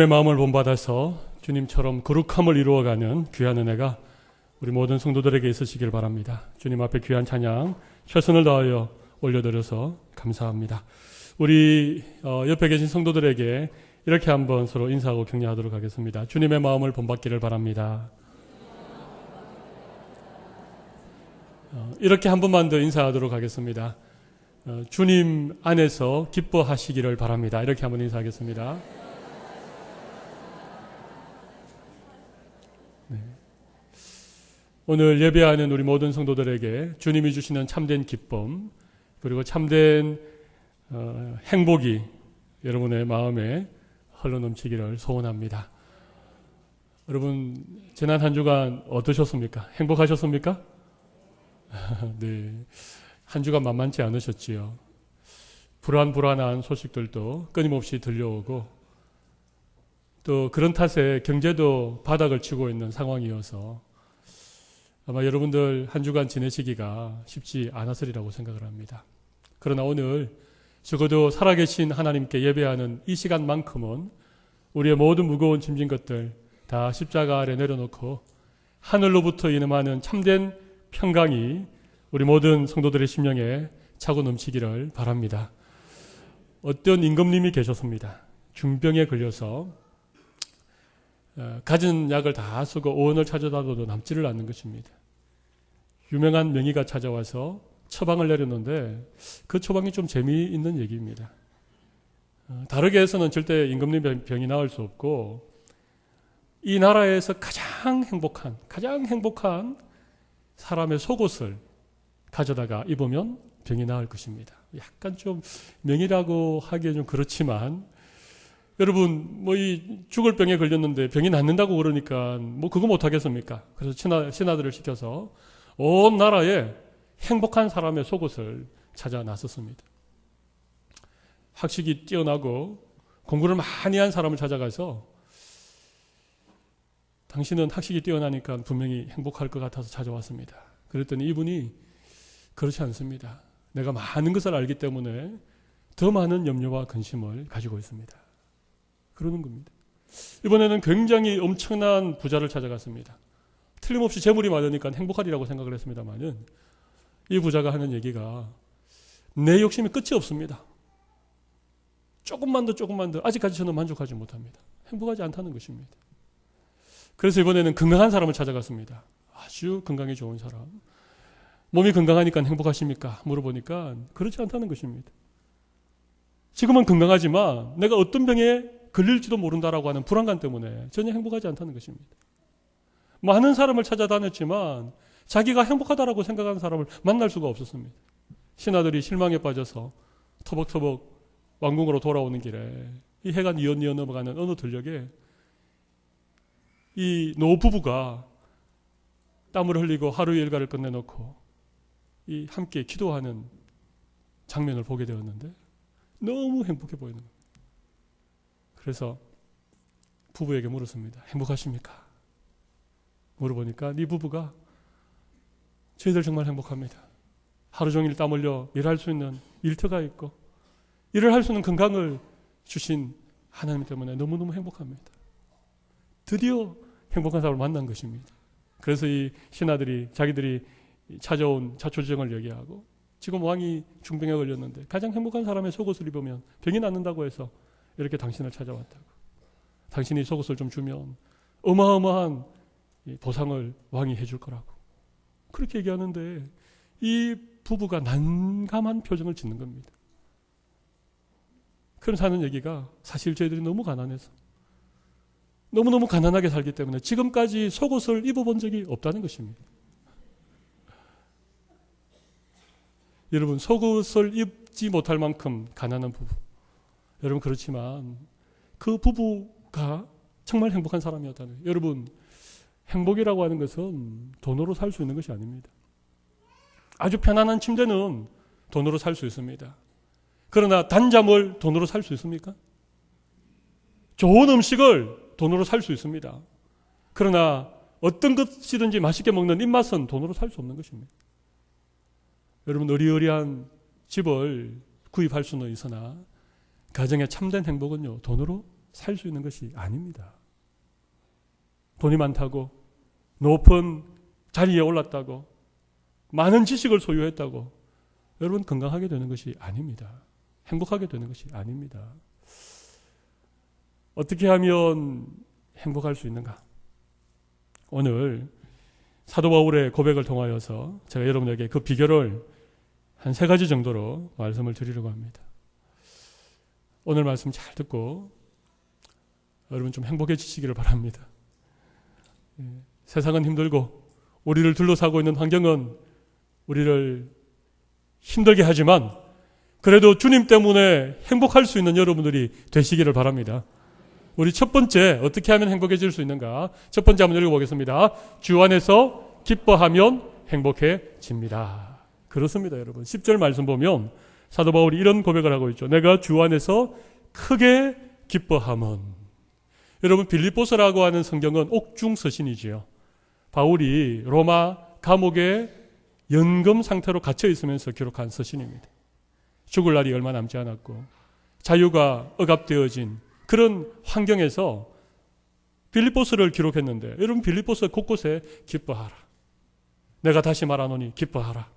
주님의 마음을 본받아서 주님처럼 거룩함을 이루어가는 귀한 은혜가 우리 모든 성도들에게 있으시길 바랍니다. 주님 앞에 귀한 찬양 최선을 다하여 올려드려서 감사합니다. 우리 옆에 계신 성도들에게 이렇게 한번 서로 인사하고 격려하도록 하겠습니다. 주님의 마음을 본받기를 바랍니다. 이렇게 한 번만 더 인사하도록 하겠습니다. 주님 안에서 기뻐하시기를 바랍니다. 이렇게 한번 인사하겠습니다. 네. 오늘 예배하는 우리 모든 성도들에게 주님이 주시는 참된 기쁨 그리고 참된 행복이 여러분의 마음에 흘러넘치기를 소원합니다. 여러분 지난 한 주간 어떠셨습니까? 행복하셨습니까? 네, 한 주간 만만치 않으셨지요. 불안한 소식들도 끊임없이 들려오고 또 그런 탓에 경제도 바닥을 치고 있는 상황이어서 아마 여러분들 한 주간 지내시기가 쉽지 않았으리라고 생각을 합니다. 그러나 오늘 적어도 살아계신 하나님께 예배하는 이 시간만큼은 우리의 모든 무거운 짐진 것들 다 십자가 아래 내려놓고 하늘로부터 임하는 참된 평강이 우리 모든 성도들의 심령에 차고 넘치기를 바랍니다. 어떤 임금님이 계셨습니다. 중병에 걸려서 가진 약을 다 쓰고 오원을 찾아다도 남지를 않는 것입니다. 유명한 명의가 찾아와서 처방을 내렸는데 그 처방이 좀 재미있는 얘기입니다. 다르게 해서는 절대 임금님 병이 나을 수 없고 이 나라에서 가장 행복한 사람의 속옷을 가져다가 입으면 병이 나을 것입니다. 약간 좀 명의라고 하기에 좀 그렇지만 여러분 이 죽을 병에 걸렸는데 병이 낫는다고 그러니까 그거 못하겠습니까? 그래서 신하들을 시켜서 온 나라에 행복한 사람의 속옷을 찾아 나섰습니다. 학식이 뛰어나고 공부를 많이 한 사람을 찾아가서 당신은 학식이 뛰어나니까 분명히 행복할 것 같아서 찾아왔습니다. 그랬더니 이분이 그렇지 않습니다. 내가 많은 것을 알기 때문에 더 많은 염려와 근심을 가지고 있습니다. 그러는 겁니다. 이번에는 굉장히 엄청난 부자를 찾아갔습니다. 틀림없이 재물이 많으니까 행복하리라고 생각을 했습니다만은 이 부자가 하는 얘기가 내 욕심이 끝이 없습니다. 조금만 더 아직까지 저는 만족하지 못합니다. 행복하지 않다는 것입니다. 그래서 이번에는 건강한 사람을 찾아갔습니다. 아주 건강이 좋은 사람. 몸이 건강하니까 행복하십니까? 물어보니까 그렇지 않다는 것입니다. 지금은 건강하지만 내가 어떤 병에 걸릴지도 모른다라고 하는 불안감 때문에 전혀 행복하지 않다는 것입니다. 많은 사람을 찾아다녔지만 자기가 행복하다라고 생각하는 사람을 만날 수가 없었습니다. 신하들이 실망에 빠져서 터벅터벅 왕궁으로 돌아오는 길에 이 해가 뉘엿뉘엿 넘어가는 어느 들녘에 이 노부부가 땀을 흘리고 하루의 일과를 끝내놓고 이 함께 기도하는 장면을 보게 되었는데 너무 행복해 보이는 겁니다. 그래서 부부에게 물었습니다. 행복하십니까? 물어보니까 네 부부가 저희들 정말 행복합니다. 하루 종일 땀 흘려 일할 수 있는 일터가 있고 일을 할 수 있는 건강을 주신 하나님 때문에 너무너무 행복합니다. 드디어 행복한 사람을 만난 것입니다. 그래서 이 신하들이 자기들이 찾아온 자초지정을 얘기하고 지금 왕이 중병에 걸렸는데 가장 행복한 사람의 속옷을 입으면 병이 낫는다고 해서 이렇게 당신을 찾아왔다고. 당신이 속옷을 좀 주면 어마어마한 보상을 왕이 해줄 거라고. 그렇게 얘기하는데 이 부부가 난감한 표정을 짓는 겁니다. 그러면서 하는 얘기가 사실 저희들이 너무 가난해서 너무너무 가난하게 살기 때문에 지금까지 속옷을 입어본 적이 없다는 것입니다. 여러분 속옷을 입지 못할 만큼 가난한 부부. 여러분 그렇지만 그 부부가 정말 행복한 사람이었다는 거예요. 여러분 행복이라고 하는 것은 돈으로 살 수 있는 것이 아닙니다. 아주 편안한 침대는 돈으로 살 수 있습니다. 그러나 단잠을 돈으로 살 수 있습니까? 좋은 음식을 돈으로 살 수 있습니다. 그러나 어떤 것이든지 맛있게 먹는 입맛은 돈으로 살 수 없는 것입니다. 여러분 의리의리한 집을 구입할 수는 있으나 가정의 참된 행복은요 돈으로 살 수 있는 것이 아닙니다. 돈이 많다고, 높은 자리에 올랐다고, 많은 지식을 소유했다고 여러분 건강하게 되는 것이 아닙니다. 행복하게 되는 것이 아닙니다. 어떻게 하면 행복할 수 있는가? 오늘 사도 바울의 고백을 통하여서 제가 여러분에게 그 비결을 한 3가지 정도로 말씀을 드리려고 합니다. 오늘 말씀 잘 듣고 여러분 좀 행복해지시기를 바랍니다. 세상은 힘들고 우리를 둘러싸고 있는 환경은 우리를 힘들게 하지만 그래도 주님 때문에 행복할 수 있는 여러분들이 되시기를 바랍니다. 우리 첫 번째 어떻게 하면 행복해질 수 있는가? 첫 번째 한번 읽어보겠습니다. 주 안에서 기뻐하면 행복해집니다. 그렇습니다, 여러분. 10절 말씀 보면 사도 바울이 이런 고백을 하고 있죠. 내가 주 안에서 크게 기뻐함은. 여러분, 빌립보서라고 하는 성경은 옥중 서신이지요. 바울이 로마 감옥에 연금 상태로 갇혀 있으면서 기록한 서신입니다. 죽을 날이 얼마 남지 않았고 자유가 억압되어진 그런 환경에서 빌립보서를 기록했는데, 여러분 빌립보서 곳곳에 기뻐하라. 내가 다시 말하노니 기뻐하라.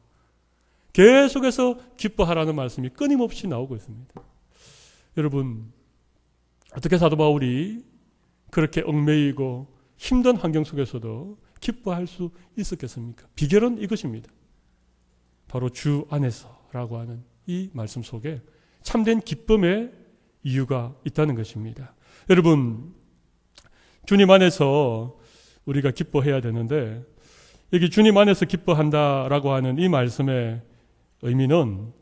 계속해서 기뻐하라는 말씀이 끊임없이 나오고 있습니다. 여러분, 어떻게 사도 바울이 그렇게 얽매이고 힘든 환경 속에서도 기뻐할 수 있었겠습니까? 비결은 이것입니다. 바로 주 안에서라고 하는 이 말씀 속에 참된 기쁨의 이유가 있다는 것입니다. 여러분, 주님 안에서 우리가 기뻐해야 되는데, 여기 주님 안에서 기뻐한다라고 하는 이 말씀의 의미는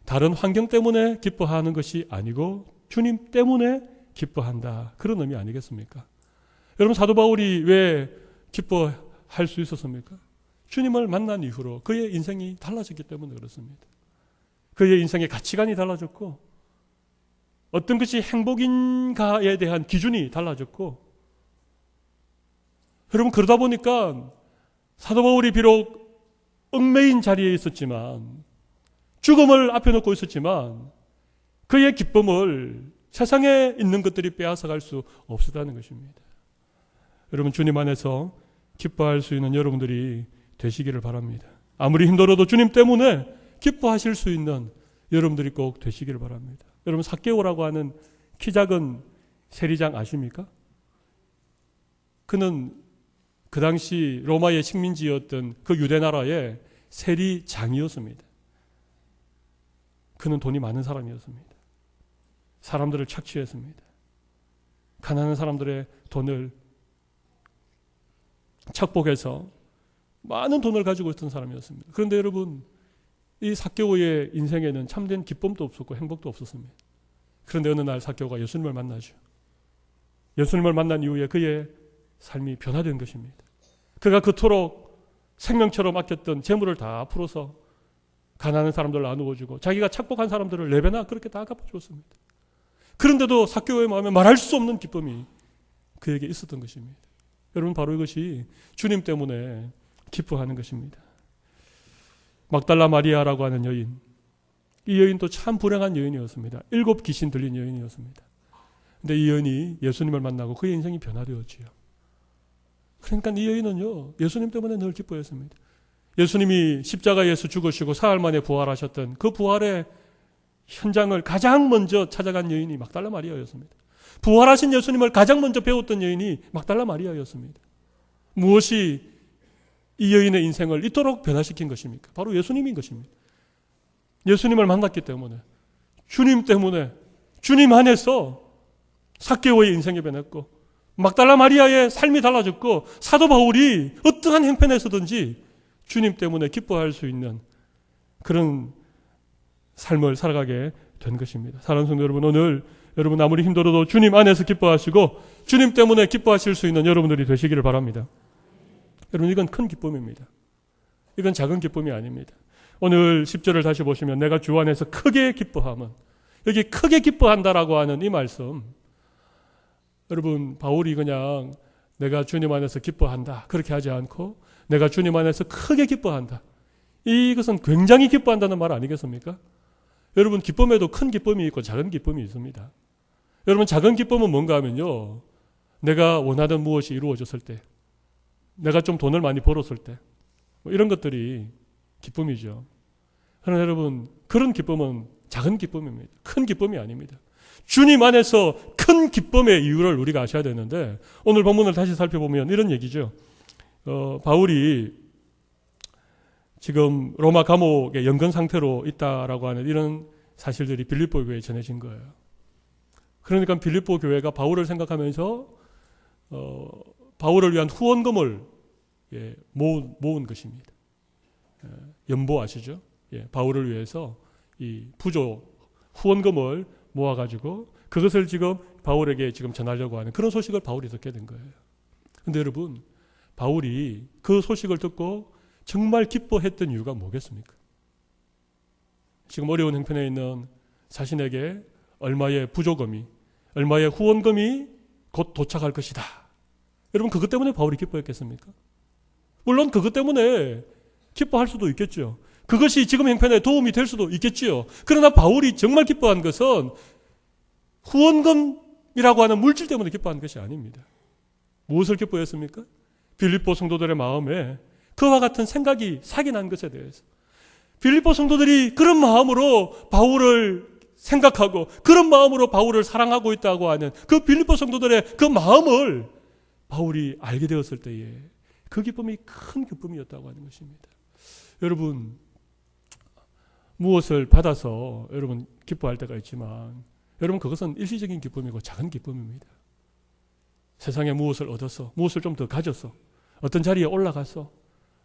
다른 환경 때문에 기뻐하는 것이 아니고 주님 때문에 기뻐한다, 그런 의미 아니겠습니까? 여러분, 사도 바울이 왜 기뻐할 수 있었습니까? 주님을 만난 이후로 그의 인생이 달라졌기 때문에 그렇습니다. 그의 인생의 가치관이 달라졌고 어떤 것이 행복인가에 대한 기준이 달라졌고, 여러분, 그러다 보니까 사도 바울이 비록 얽매인 자리에 있었지만, 죽음을 앞에 놓고 있었지만 그의 기쁨을 세상에 있는 것들이 빼앗아갈 수 없었다는 것입니다. 여러분, 주님 안에서 기뻐할 수 있는 여러분들이 되시기를 바랍니다. 아무리 힘들어도 주님 때문에 기뻐하실 수 있는 여러분들이 꼭 되시기를 바랍니다. 여러분, 삭개오라고 하는 키 작은 세리장 아십니까? 그는 그 당시 로마의 식민지였던 그 유대 나라의 세리장이었습니다. 그는 돈이 많은 사람이었습니다. 사람들을 착취했습니다. 가난한 사람들의 돈을 착복해서 많은 돈을 가지고 있던 사람이었습니다. 그런데 여러분, 이 삭개오의 인생에는 참된 기쁨도 없었고 행복도 없었습니다. 그런데 어느 날 삭개오가 예수님을 만나죠. 예수님을 만난 이후에 그의 삶이 변화된 것입니다. 그가 그토록 생명처럼 아꼈던 재물을 다 풀어서 가난한 사람들 나누어 주고 자기가 착복한 사람들을 4배나 그렇게 다 갚아주었습니다. 그런데도 삭개오의 마음에 말할 수 없는 기쁨이 그에게 있었던 것입니다. 여러분, 바로 이것이 주님 때문에 기뻐하는 것입니다. 막달라 마리아라고 하는 여인, 이 여인도 참 불행한 여인이었습니다. 7 귀신 들린 여인이었습니다. 그런데 이 여인이 예수님을 만나고 그의 인생이 변화되었지요. 그러니까 이 여인은요, 예수님 때문에 늘 기뻐했습니다. 예수님이 십자가에서 죽으시고 사흘 만에 부활하셨던 그 부활의 현장을 가장 먼저 찾아간 여인이 막달라 마리아였습니다. 부활하신 예수님을 가장 먼저 배웠던 여인이 막달라 마리아였습니다. 무엇이 이 여인의 인생을 이토록 변화시킨 것입니까? 바로 예수님인 것입니다. 예수님을 만났기 때문에, 주님 때문에, 주님 안에서 삭개오의 인생이 변했고 막달라 마리아의 삶이 달라졌고, 사도 바울이 어떠한 형편에서든지 주님 때문에 기뻐할 수 있는 그런 삶을 살아가게 된 것입니다. 사랑하는 성도 여러분, 오늘 여러분 아무리 힘들어도 주님 안에서 기뻐하시고 주님 때문에 기뻐하실 수 있는 여러분들이 되시기를 바랍니다. 여러분, 이건 큰 기쁨입니다. 이건 작은 기쁨이 아닙니다. 오늘 10절을 다시 보시면 내가 주 안에서 크게 기뻐함은, 여기 크게 기뻐한다라고 하는 이 말씀, 여러분, 바울이 그냥 내가 주님 안에서 기뻐한다 그렇게 하지 않고 내가 주님 안에서 크게 기뻐한다, 이것은 굉장히 기뻐한다는 말 아니겠습니까? 여러분, 기쁨에도 큰 기쁨이 있고 작은 기쁨이 있습니다. 여러분, 작은 기쁨은 뭔가 하면요, 내가 원하던 무엇이 이루어졌을 때, 내가 좀 돈을 많이 벌었을 때, 뭐 이런 것들이 기쁨이죠. 그러나 여러분, 그런 기쁨은 작은 기쁨입니다. 큰 기쁨이 아닙니다. 주님 안에서 큰 기쁨의 이유를 우리가 아셔야 되는데, 오늘 본문을 다시 살펴보면 이런 얘기죠. 바울이 지금 로마 감옥에 연근 상태로 있다라고 하는 이런 사실들이 빌립보 교회에 전해진 거예요. 그러니까 빌립보 교회가 바울을 생각하면서 바울을 위한 후원금을 모은 것입니다. 연보 아시죠? 바울을 위해서 이 부조 후원금을 모아가지고 그것을 지금 바울에게 지금 전하려고 하는 그런 소식을 바울이 듣게 된 거예요. 그런데 여러분, 바울이 그 소식을 듣고 정말 기뻐했던 이유가 뭐겠습니까? 지금 어려운 형편에 있는 자신에게 얼마의 부조금이, 얼마의 후원금이 곧 도착할 것이다. 여러분, 그것 때문에 바울이 기뻐했겠습니까? 물론 그것 때문에 기뻐할 수도 있겠죠. 그것이 지금 형편에 도움이 될 수도 있겠지요. 그러나 바울이 정말 기뻐한 것은 후원금이라고 하는 물질 때문에 기뻐한 것이 아닙니다. 무엇을 기뻐했습니까? 빌립보 성도들의 마음에 그와 같은 생각이 사기난 것에 대해서, 빌립보 성도들이 그런 마음으로 바울을 생각하고 그런 마음으로 바울을 사랑하고 있다고 하는 그 빌립보 성도들의 그 마음을 바울이 알게 되었을 때에 그 기쁨이 큰 기쁨이었다고 하는 것입니다. 여러분, 무엇을 받아서 여러분 기뻐할 때가 있지만 여러분, 그것은 일시적인 기쁨이고 작은 기쁨입니다. 세상에 무엇을 얻어서, 무엇을 좀 더 가져서, 어떤 자리에 올라가서,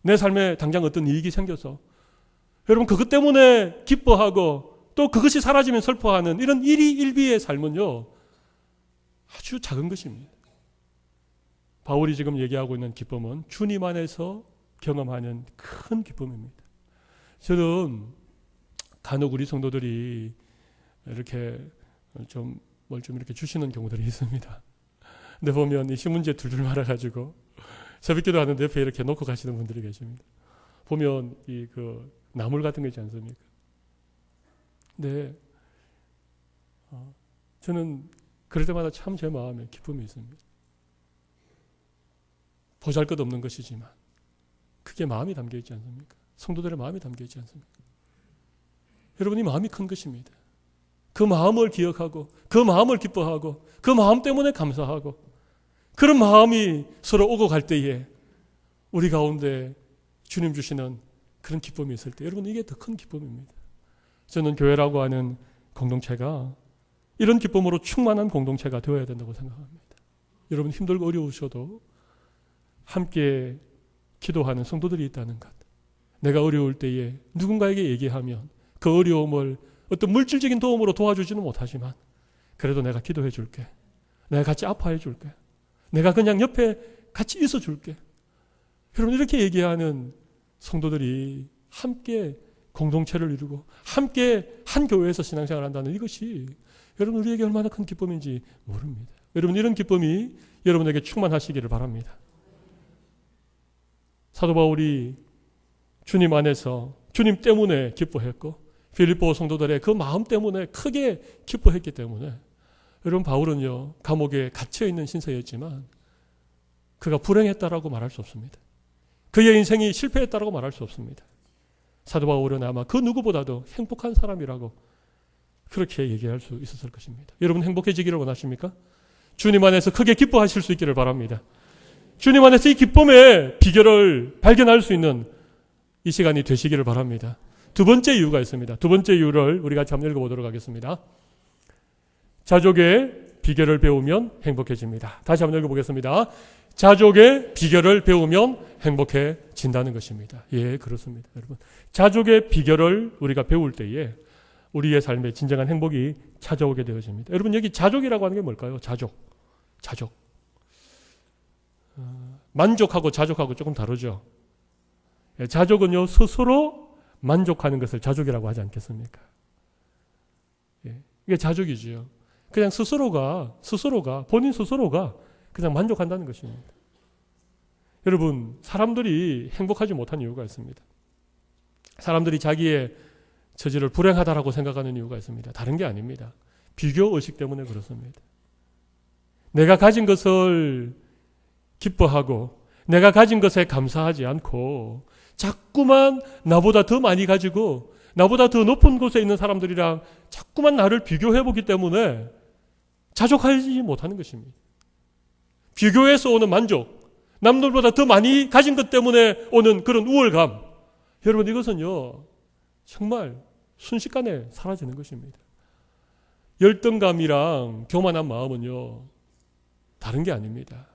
내 삶에 당장 어떤 이익이 생겨서 여러분, 그것 때문에 기뻐하고 또 그것이 사라지면 슬퍼하는 이런 일희일비의 삶은요, 아주 작은 것입니다. 바울이 지금 얘기하고 있는 기쁨은 주님 안에서 경험하는 큰 기쁨입니다. 저는 간혹 우리 성도들이 이렇게 뭘 좀 이렇게 주시는 경우들이 있습니다. 근데 보면 이 신문지에 둘둘 말아가지고 새벽기도 하는데 옆에 이렇게 놓고 가시는 분들이 계십니다. 보면 그 나물 같은 거 있지 않습니까? 근데 저는 그럴 때마다 참 제 마음에 기쁨이 있습니다. 보잘것없는 것이지만 그게 마음이 담겨 있지 않습니까? 성도들의 마음이 담겨 있지 않습니까? 여러분이 마음이 큰 것입니다. 그 마음을 기억하고 그 마음을 기뻐하고 그 마음 때문에 감사하고 그런 마음이 서로 오고 갈 때에 우리 가운데 주님 주시는 그런 기쁨이 있을 때, 여러분, 이게 더 큰 기쁨입니다. 저는 교회라고 하는 공동체가 이런 기쁨으로 충만한 공동체가 되어야 된다고 생각합니다. 여러분, 힘들고 어려우셔도 함께 기도하는 성도들이 있다는 것, 내가 어려울 때에 누군가에게 얘기하면 그 어려움을 어떤 물질적인 도움으로 도와주지는 못하지만 그래도 내가 기도해 줄게, 내가 같이 아파해 줄게, 내가 그냥 옆에 같이 있어 줄게, 여러분, 이렇게 얘기하는 성도들이 함께 공동체를 이루고 함께 한 교회에서 신앙생활을 한다는 이것이 여러분, 우리에게 얼마나 큰 기쁨인지 모릅니다. 여러분, 이런 기쁨이 여러분에게 충만하시기를 바랍니다. 사도 바울이 주님 안에서 주님 때문에 기뻐했고 빌립보 성도들의 그 마음 때문에 크게 기뻐했기 때문에 여러분, 바울은요, 감옥에 갇혀있는 신세였지만 그가 불행했다라고 말할 수 없습니다. 그의 인생이 실패했다라고 말할 수 없습니다. 사도 바울은 아마 그 누구보다도 행복한 사람이라고 그렇게 얘기할 수 있었을 것입니다. 여러분, 행복해지기를 원하십니까? 주님 안에서 크게 기뻐하실 수 있기를 바랍니다. 주님 안에서 이 기쁨의 비결을 발견할 수 있는 이 시간이 되시기를 바랍니다. 두 번째 이유가 있습니다. 두 번째 이유를 우리 같이 한번 읽어보도록 하겠습니다. 자족의 비결을 배우면 행복해집니다. 다시 한번 읽어보겠습니다. 자족의 비결을 배우면 행복해진다는 것입니다. 예, 그렇습니다. 여러분, 자족의 비결을 우리가 배울 때에 우리의 삶에 진정한 행복이 찾아오게 되어집니다. 여러분, 여기 자족이라고 하는 게 뭘까요? 자족. 만족하고 자족하고 조금 다르죠. 자족은요, 스스로 만족하는 것을 자족이라고 하지 않겠습니까? 예, 이게 자족이지요. 그냥 본인 스스로가 그냥 만족한다는 것입니다. 여러분, 사람들이 행복하지 못한 이유가 있습니다. 사람들이 자기의 처지를 불행하다라고 생각하는 이유가 있습니다. 다른 게 아닙니다. 비교의식 때문에 그렇습니다. 내가 가진 것을 기뻐하고 내가 가진 것에 감사하지 않고 자꾸만 나보다 더 많이 가지고 나보다 더 높은 곳에 있는 사람들이랑 자꾸만 나를 비교해보기 때문에 자족하지 못하는 것입니다. 비교에서 오는 만족, 남들보다 더 많이 가진 것 때문에 오는 그런 우월감, 여러분 이것은요 정말 순식간에 사라지는 것입니다. 열등감이랑 교만한 마음은요 다른 게 아닙니다.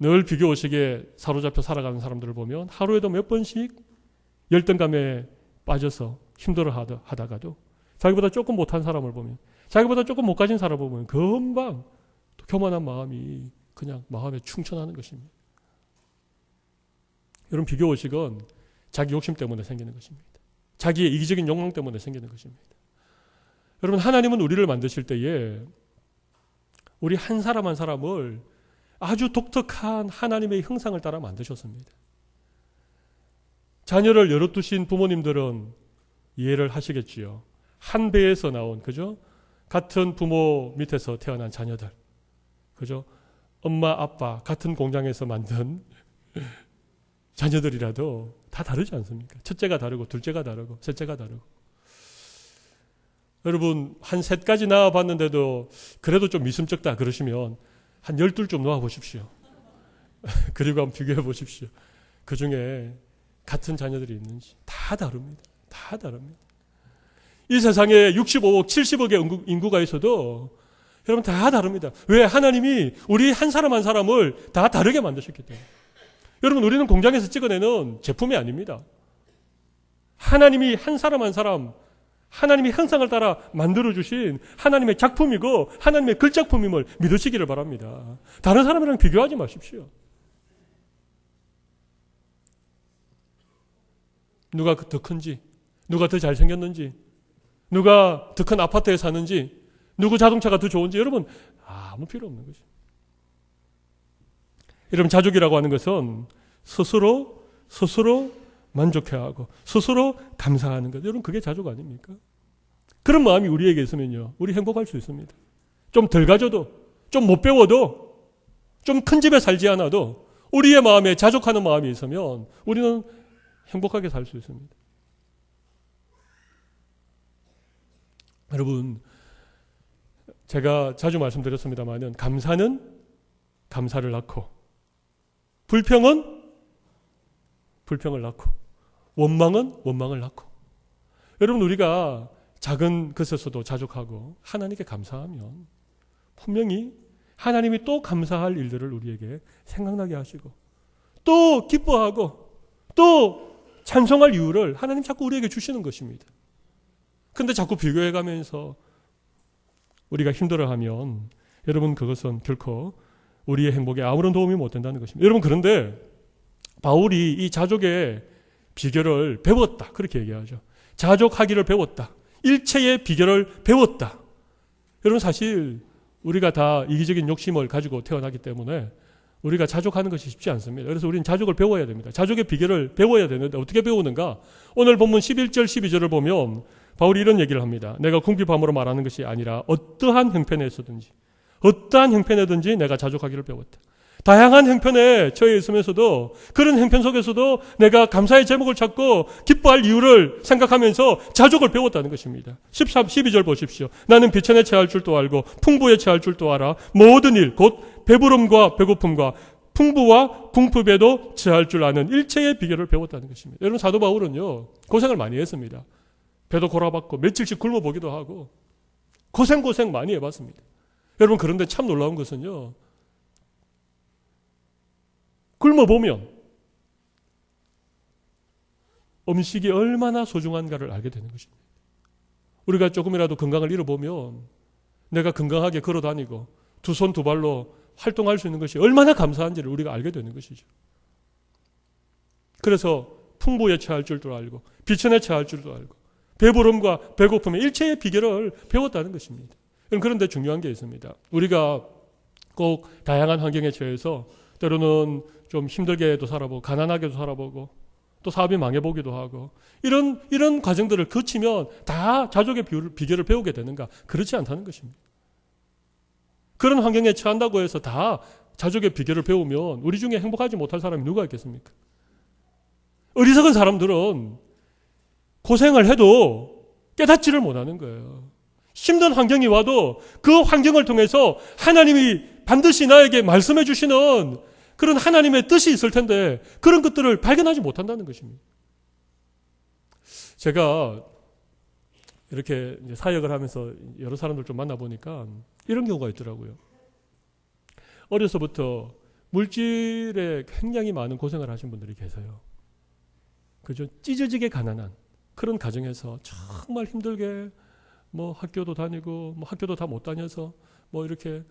늘 비교의식에 사로잡혀 살아가는 사람들을 보면 하루에도 몇 번씩 열등감에 빠져서 힘들어하다가도 자기보다 조금 못한 사람을 보면, 자기보다 조금 못 가진 사람을 보면 금방 또 교만한 마음이 그냥 마음에 충천하는 것입니다. 여러분 비교의식은 자기 욕심 때문에 생기는 것입니다. 자기의 이기적인 욕망 때문에 생기는 것입니다. 여러분 하나님은 우리를 만드실 때에 우리 한 사람 한 사람을 아주 독특한 하나님의 형상을 따라 만드셨습니다. 자녀를 여럿 두신 부모님들은 이해를 하시겠지요. 한 배에서 나온, 그죠? 같은 부모 밑에서 태어난 자녀들, 그죠? 엄마, 아빠, 같은 공장에서 만든 자녀들이라도 다 다르지 않습니까? 첫째가 다르고, 둘째가 다르고, 셋째가 다르고. 여러분, 한 셋까지 낳아봤는데도 그래도 좀 미심쩍다 그러시면 한 12좀 놓아보십시오. 그리고 한번 비교해 보십시오. 그 중에 같은 자녀들이 있는지 다 다릅니다. 다 다릅니다. 이 세상에 65억, 70억의 인구가 있어도 여러분 다 다릅니다. 왜? 하나님이 우리 한 사람 한 사람을 다 다르게 만드셨기 때문에. 여러분 우리는 공장에서 찍어내는 제품이 아닙니다. 하나님이 한 사람 한 사람 하나님의 형상을 따라 만들어주신 하나님의 작품이고 하나님의 글작품임을 믿으시기를 바랍니다. 다른 사람이랑 비교하지 마십시오. 누가 더 큰지, 누가 더 잘생겼는지, 누가 더 큰 아파트에 사는지, 누구 자동차가 더 좋은지 여러분 아무 필요 없는 것입니다. 여러분 자족이라고 하는 것은 스스로 만족해하고 스스로 감사하는 것. 여러분 그게 자족 아닙니까? 그런 마음이 우리에게 있으면요 우리 행복할 수 있습니다. 좀 덜 가져도, 좀 못 배워도, 좀 큰 집에 살지 않아도 우리의 마음에 자족하는 마음이 있으면 우리는 행복하게 살 수 있습니다. 여러분 제가 자주 말씀드렸습니다마는 감사는 감사를 낳고 불평은 불평을 낳고 원망은 원망을 낳고. 여러분 우리가 작은 것에서도 자족하고 하나님께 감사하면 분명히 하나님이 또 감사할 일들을 우리에게 생각나게 하시고 또 기뻐하고 또 찬송할 이유를 하나님 자꾸 우리에게 주시는 것입니다. 근데 자꾸 비교해가면서 우리가 힘들어하면 여러분 그것은 결코 우리의 행복에 아무런 도움이 못 된다는 것입니다. 여러분 그런데 바울이 이 자족의 비결을 배웠다 그렇게 얘기하죠. 자족하기를 배웠다. 일체의 비결을 배웠다. 여러분 사실 우리가 다 이기적인 욕심을 가지고 태어나기 때문에 우리가 자족하는 것이 쉽지 않습니다. 그래서 우리는 자족을 배워야 됩니다. 자족의 비결을 배워야 되는데 어떻게 배우는가? 오늘 본문 11절 12절을 보면 바울이 이런 얘기를 합니다. 내가 궁핍함으로 말하는 것이 아니라 어떠한 형편에서든지 어떠한 형편에든지 내가 자족하기를 배웠다. 다양한 형편에 처해 있으면서도 그런 형편 속에서도 내가 감사의 제목을 찾고 기뻐할 이유를 생각하면서 자족을 배웠다는 것입니다. 13, 12절 보십시오. 나는 비천에 처할 줄도 알고 풍부에 처할 줄도 알아. 모든 일, 곧 배부름과 배고픔과 풍부와 궁핍에도 처할 줄 아는 일체의 비결을 배웠다는 것입니다. 여러분 사도 바울은요 고생을 많이 했습니다. 배도 골아봤고 며칠씩 굶어보기도 하고 고생 많이 해봤습니다. 여러분 그런데 참 놀라운 것은요 굶어보면 음식이 얼마나 소중한가를 알게 되는 것입니다. 우리가 조금이라도 건강을 잃어보면 내가 건강하게 걸어다니고 두 손 두 발로 활동할 수 있는 것이 얼마나 감사한지를 우리가 알게 되는 것이죠. 그래서 풍부에 처할 줄도 알고 비천에 처할 줄도 알고 배부름과 배고픔의 일체의 비결을 배웠다는 것입니다. 그런데 중요한 게 있습니다. 우리가 꼭 다양한 환경에 처해서 때로는 좀 힘들게도 살아보고 가난하게도 살아보고 또 사업이 망해보기도 하고 이런 과정들을 거치면 다 자족의 비결을 배우게 되는가? 그렇지 않다는 것입니다. 그런 환경에 처한다고 해서 다 자족의 비결을 배우면 우리 중에 행복하지 못할 사람이 누가 있겠습니까? 어리석은 사람들은 고생을 해도 깨닫지를 못하는 거예요. 힘든 환경이 와도 그 환경을 통해서 하나님이 반드시 나에게 말씀해 주시는 그런 하나님의 뜻이 있을 텐데 그런 것들을 발견하지 못한다는 것입니다. 제가 이렇게 이제 사역을 하면서 여러 사람들 좀 만나보니까 이런 경우가 있더라고요. 어려서부터 물질에 굉장히 많은 고생을 하신 분들이 계세요. 그죠? 찢어지게 가난한 그런 가정에서 정말 힘들게 뭐 학교도 다니고 뭐 학교도 다 못 다녀서 뭐 이렇게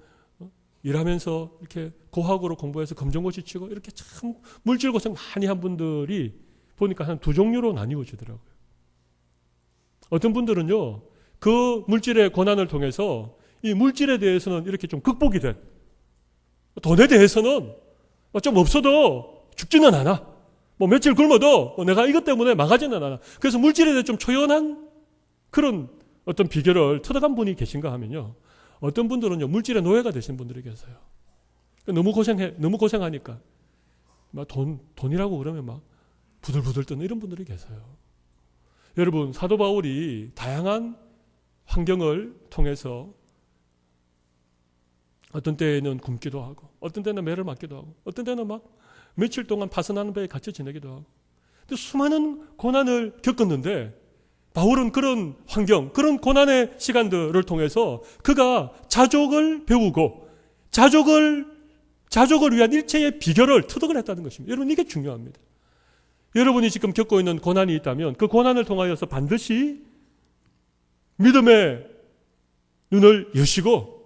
일하면서 이렇게 고학으로 공부해서 검정고시 치고 이렇게 참 물질 고생 많이 한 분들이 보니까 한 두 종류로 나뉘어지더라고요. 어떤 분들은요, 그 물질의 고난을 통해서 이 물질에 대해서는 이렇게 좀 극복이 된, 돈에 대해서는 좀 없어도 죽지는 않아. 뭐 며칠 굶어도 내가 이것 때문에 망하지는 않아. 그래서 물질에 대해 좀 초연한 그런 어떤 비결을 터득한 분이 계신가 하면요. 어떤 분들은요, 물질의 노예가 되신 분들이 계세요. 너무 고생하니까. 막 돈이라고 그러면 막 부들부들 떠는 이런 분들이 계세요. 여러분, 사도 바울이 다양한 환경을 통해서 어떤 때에는 굶기도 하고, 어떤 때는 매를 맞기도 하고, 어떤 때는 막 며칠 동안 파선하는 배에 갇혀 지내기도 하고. 근데 수많은 고난을 겪었는데, 바울은 그런 환경, 그런 고난의 시간들을 통해서 그가 자족을 배우고, 자족을 위한 일체의 비결을 터득을 했다는 것입니다. 여러분, 이게 중요합니다. 여러분이 지금 겪고 있는 고난이 있다면 그 고난을 통하여서 반드시 믿음의 눈을 여시고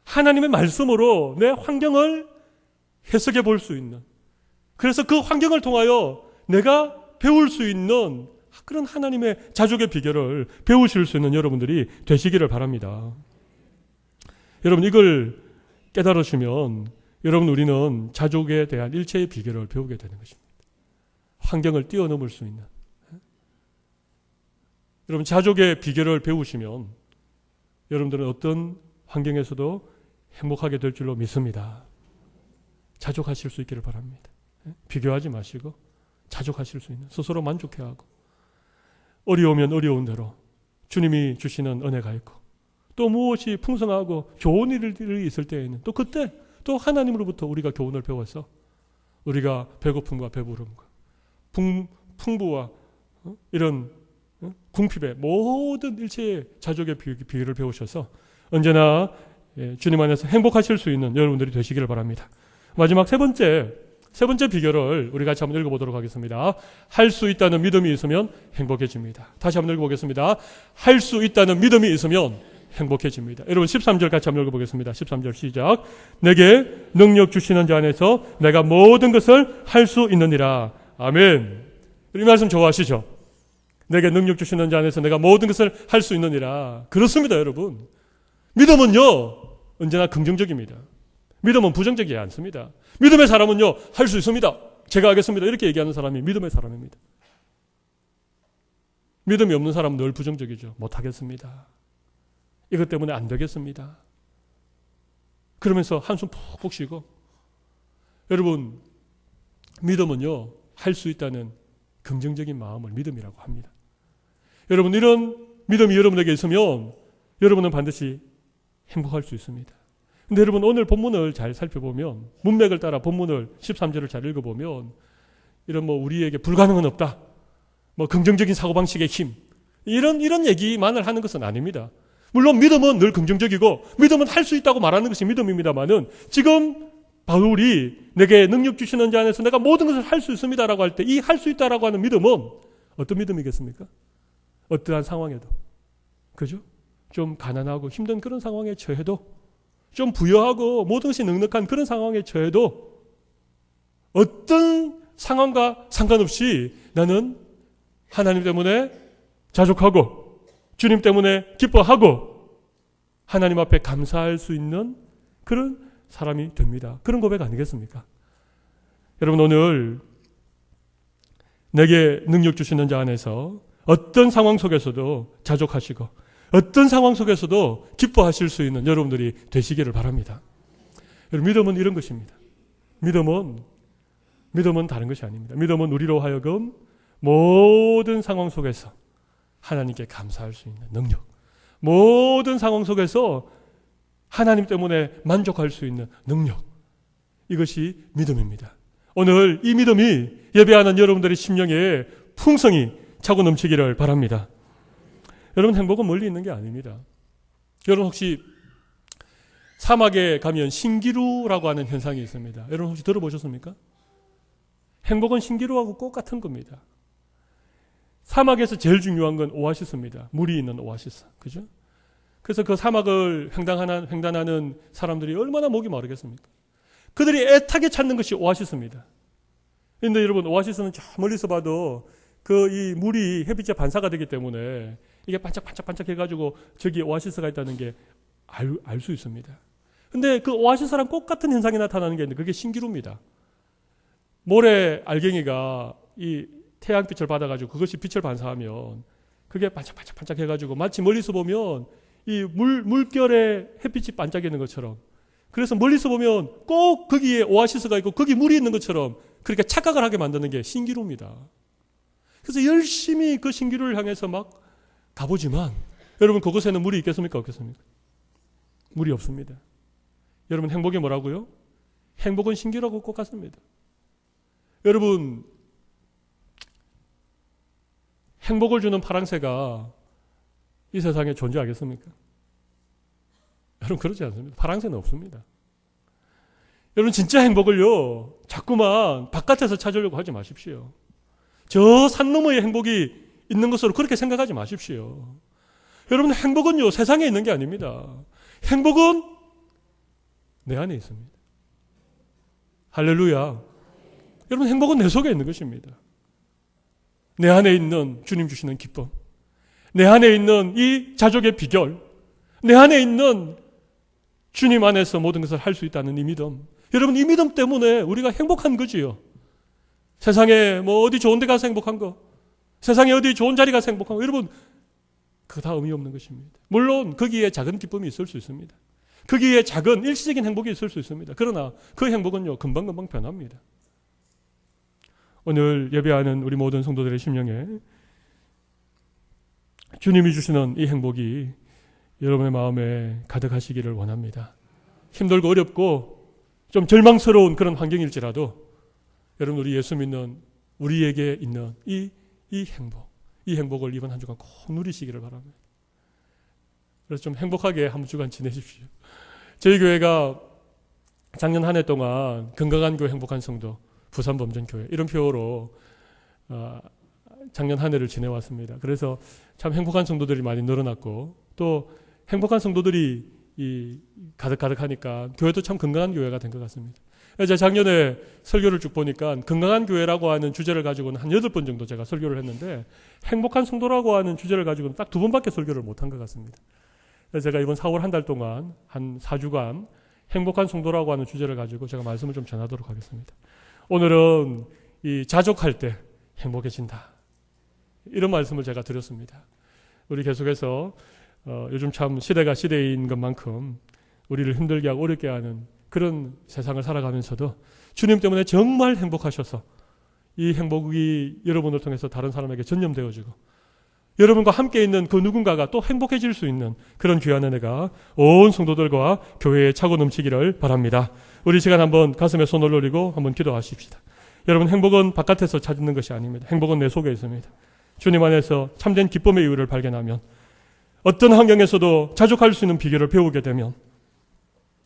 하나님의 말씀으로 내 환경을 해석해 볼 수 있는, 그래서 그 환경을 통하여 내가 배울 수 있는 그런 하나님의 자족의 비결을 배우실 수 있는 여러분들이 되시기를 바랍니다. 여러분, 이걸 깨달으시면 여러분, 우리는 자족에 대한 일체의 비결을 배우게 되는 것입니다. 환경을 뛰어넘을 수 있는. 여러분, 자족의 비결을 배우시면 여러분들은 어떤 환경에서도 행복하게 될 줄로 믿습니다. 자족하실 수 있기를 바랍니다. 비교하지 마시고 자족하실 수 있는, 스스로 만족해하고, 어려우면 어려운 대로 주님이 주시는 은혜가 있고, 또 무엇이 풍성하고 좋은 일들이 있을 때에는 또 그때 또 하나님으로부터 우리가 교훈을 배워서 우리가 배고픔과 배부름과 풍부와 이런 궁핍의 모든 일체의 자족의 비결을 배우셔서 언제나 주님 안에서 행복하실 수 있는 여러분들이 되시기를 바랍니다. 마지막 세 번째 비결을 우리 같이 한번 읽어보도록 하겠습니다. 할 수 있다는 믿음이 있으면 행복해집니다. 다시 한번 읽어보겠습니다. 할 수 있다는 믿음이 있으면 행복해집니다. 여러분, 13절 같이 한번 읽어보겠습니다. 13절 시작. 내게 능력 주시는 자 안에서 내가 모든 것을 할 수 있느니라. 아멘. 이 말씀 좋아하시죠? 내게 능력 주시는 자 안에서 내가 모든 것을 할 수 있느니라. 그렇습니다, 여러분. 믿음은요, 언제나 긍정적입니다. 믿음은 부정적이지 않습니다. 믿음의 사람은요, 할 수 있습니다. 제가 하겠습니다. 이렇게 얘기하는 사람이 믿음의 사람입니다. 믿음이 없는 사람은 늘 부정적이죠. 못하겠습니다. 이것 때문에 안 되겠습니다. 그러면서 한숨 푹푹 쉬고. 여러분, 믿음은요, 할 수 있다는 긍정적인 마음을 믿음이라고 합니다. 여러분, 이런 믿음이 여러분에게 있으면 여러분은 반드시 행복할 수 있습니다. 근데 여러분, 오늘 본문을 잘 살펴보면, 문맥을 따라 본문을 13절을 잘 읽어보면 이런 뭐 우리에게 불가능은 없다, 뭐 긍정적인 사고방식의 힘, 이런 얘기만을 하는 것은 아닙니다. 물론 믿음은 늘 긍정적이고 믿음은 할 수 있다고 말하는 것이 믿음입니다만은, 지금 바울이 내게 능력 주시는 자 안에서 내가 모든 것을 할 수 있습니다라고 할 때 이 할 수 있다라고 하는 믿음은 어떤 믿음이겠습니까? 어떠한 상황에도, 그죠? 좀 가난하고 힘든 그런 상황에 처해도, 좀 부여하고 모든 것이 넉넉한 그런 상황에 처해도 어떤 상황과 상관없이 나는 하나님 때문에 자족하고 주님 때문에 기뻐하고 하나님 앞에 감사할 수 있는 그런 사람이 됩니다. 그런 고백 아니겠습니까? 여러분, 오늘 내게 능력 주시는 자 안에서 어떤 상황 속에서도 자족하시고 어떤 상황 속에서도 기뻐하실 수 있는 여러분들이 되시기를 바랍니다. 여러분, 믿음은 이런 것입니다. 믿음은 다른 것이 아닙니다. 믿음은 우리로 하여금 모든 상황 속에서 하나님께 감사할 수 있는 능력, 모든 상황 속에서 하나님 때문에 만족할 수 있는 능력, 이것이 믿음입니다. 오늘 이 믿음이 예배하는 여러분들의 심령에 풍성히 차고 넘치기를 바랍니다. 여러분, 행복은 멀리 있는 게 아닙니다. 여러분, 혹시 사막에 가면 신기루라고 하는 현상이 있습니다. 여러분 혹시 들어보셨습니까? 행복은 신기루하고 똑같은 겁니다. 사막에서 제일 중요한 건 오아시스입니다. 물이 있는 오아시스. 그죠? 그래서 그 사막을 횡단하는 사람들이 얼마나 목이 마르겠습니까? 그들이 애타게 찾는 것이 오아시스입니다. 그런데 여러분, 오아시스는 저 멀리서 봐도 이 물이 햇빛에 반사가 되기 때문에 이게 반짝반짝 해가지고 저기 오아시스가 있다는 게 알 수 있습니다. 근데 그 오아시스랑 똑같은 현상이 나타나는 게 있는데 그게 신기루입니다. 모래 알갱이가 이 태양빛을 받아가지고 그것이 빛을 반사하면 그게 반짝반짝 해가지고 마치 멀리서 보면 이 물결에 햇빛이 반짝이는 것처럼, 그래서 멀리서 보면 꼭 거기에 오아시스가 있고 거기 물이 있는 것처럼 그렇게 착각을 하게 만드는 게 신기루입니다. 그래서 열심히 그 신기루를 향해서 막 가보지만 여러분, 그곳에는 물이 있겠습니까? 없겠습니까? 물이 없습니다. 여러분, 행복이 뭐라고요? 행복은 신기루하고 똑같습니다. 여러분, 행복을 주는 파랑새가 이 세상에 존재하겠습니까? 여러분, 그렇지 않습니다. 파랑새는 없습니다. 여러분, 진짜 행복을요, 자꾸만 바깥에서 찾으려고 하지 마십시오. 저 산 너머에 행복이 있는 것으로 그렇게 생각하지 마십시오. 여러분, 행복은요, 세상에 있는 게 아닙니다. 행복은 내 안에 있습니다. 할렐루야. 여러분, 행복은 내 속에 있는 것입니다. 내 안에 있는 주님 주시는 기쁨, 내 안에 있는 이 자족의 비결, 내 안에 있는 주님 안에서 모든 것을 할 수 있다는 이 믿음. 여러분, 이 믿음 때문에 우리가 행복한 거지요. 세상에 어디 좋은 데 가서 행복한 거, 세상에 어디 좋은 자리 가서 행복한 거, 여러분, 그거 다 의미 없는 것입니다. 물론 거기에 작은 기쁨이 있을 수 있습니다. 거기에 작은 일시적인 행복이 있을 수 있습니다. 그러나 그 행복은요, 금방금방 변합니다. 오늘 예배하는 우리 모든 성도들의 심령에 주님이 주시는 이 행복이 여러분의 마음에 가득하시기를 원합니다. 힘들고 어렵고 좀 절망스러운 그런 환경일지라도 여러분, 우리 예수 믿는 우리에게 있는 이 행복을 이번 한 주간 꼭 누리시기를 바랍니다. 그래서 좀 행복하게 한 주간 지내십시오. 저희 교회가 작년 한 해 동안 건강한 교회, 행복한 성도, 부산 범전교회, 이런 표어로 작년 한 해를 지내왔습니다. 그래서 참 행복한 성도들이 많이 늘어났고, 또 행복한 성도들이 가득하니까 교회도 참 건강한 교회가 된 것 같습니다. 제가 작년에 설교를 쭉 보니까 건강한 교회라고 하는 주제를 가지고는 한 8번 정도 제가 설교를 했는데, 행복한 성도라고 하는 주제를 가지고는 딱 2번밖에 설교를 못한 것 같습니다. 그래서 제가 이번 4월 한 달 동안 한 4주간 행복한 성도라고 하는 주제를 가지고 제가 말씀을 좀 전하도록 하겠습니다. 오늘은 이 자족할 때 행복해진다, 이런 말씀을 제가 드렸습니다. 우리 계속해서 요즘 참 시대가 시대인 것만큼 우리를 힘들게 하고 어렵게 하는 그런 세상을 살아가면서도 주님 때문에 정말 행복하셔서 이 행복이 여러분을 통해서 다른 사람에게 전염되어지고 여러분과 함께 있는 그 누군가가 또 행복해질 수 있는 그런 귀한 은혜가 온 성도들과 교회에 차고 넘치기를 바랍니다. 우리 시간 한번 가슴에 손을 올리고 한번 기도하십시다. 여러분, 행복은 바깥에서 찾는 것이 아닙니다. 행복은 내 속에 있습니다. 주님 안에서 참된 기쁨의 이유를 발견하면, 어떤 환경에서도 자족할 수 있는 비결을 배우게 되면,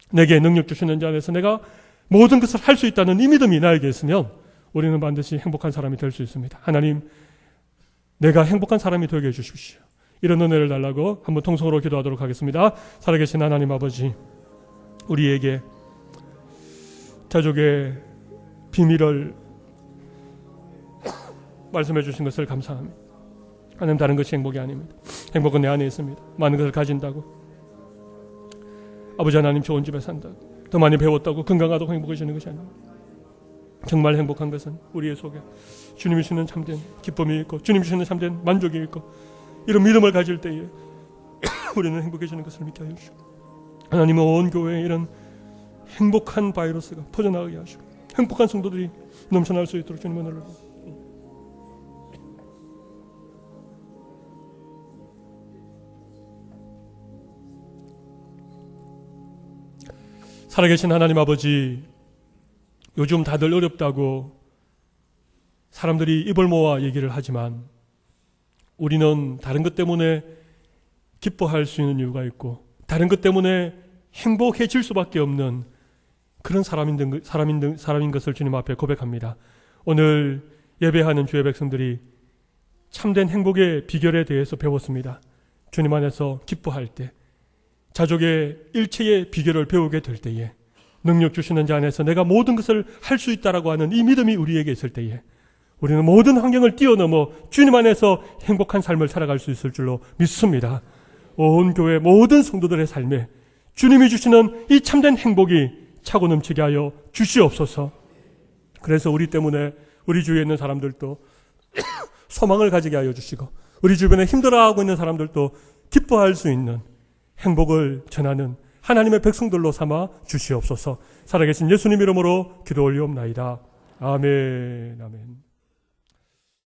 내게 능력 주시는 자 안에서 내가 모든 것을 할 수 있다는 이 믿음이 나에게 있으면 우리는 반드시 행복한 사람이 될 수 있습니다. 하나님, 내가 행복한 사람이 되게 해주십시오. 이런 은혜를 달라고 한번 통성으로 기도하도록 하겠습니다. 살아계신 하나님 아버지, 우리에게 자족의 비밀을 말씀해 주신 것을 감사합니다. 하나님, 다른 것이 행복이 아닙니다. 행복은 내 안에 있습니다. 많은 것을 가진다고, 아버지 하나님 좋은 집에 산다고, 더 많이 배웠다고 건강하다고 행복해지는 것이 아닙니다. 정말 행복한 것은 우리의 속에 주님이 주시는 참된 기쁨이 있고 주님이 주시는 참된 만족이 있고 이런 믿음을 가질 때에 우리는 행복해지는 것을 믿게 하여 주시고 하나님은 온 교회에 이런 행복한 바이러스가 퍼져나가게 하시고 행복한 성도들이 넘쳐날 수 있도록 주님 은혜를 살아계신 하나님 아버지, 요즘 다들 어렵다고 사람들이 입을 모아 얘기를 하지만 우리는 다른 것 때문에 기뻐할 수 있는 이유가 있고 다른 것 때문에 행복해질 수밖에 없는 그런 사람인 것을 주님 앞에 고백합니다. 오늘 예배하는 주의 백성들이 참된 행복의 비결에 대해서 배웠습니다. 주님 안에서 기뻐할 때, 자족의 일체의 비결을 배우게 될 때에, 능력 주시는 자 안에서 내가 모든 것을 할 수 있다라고 하는 이 믿음이 우리에게 있을 때에 우리는 모든 환경을 뛰어넘어 주님 안에서 행복한 삶을 살아갈 수 있을 줄로 믿습니다. 온 교회 모든 성도들의 삶에 주님이 주시는 이 참된 행복이 차고 넘치게 하여 주시옵소서. 그래서 우리 때문에 우리 주위에 있는 사람들도 소망을 가지게 하여 주시고 우리 주변에 힘들어하고 있는 사람들도 기뻐할 수 있는 행복을 전하는 하나님의 백성들로 삼아 주시옵소서. 살아계신 예수님 이름으로 기도 올리옵나이다. 아멘. 아멘.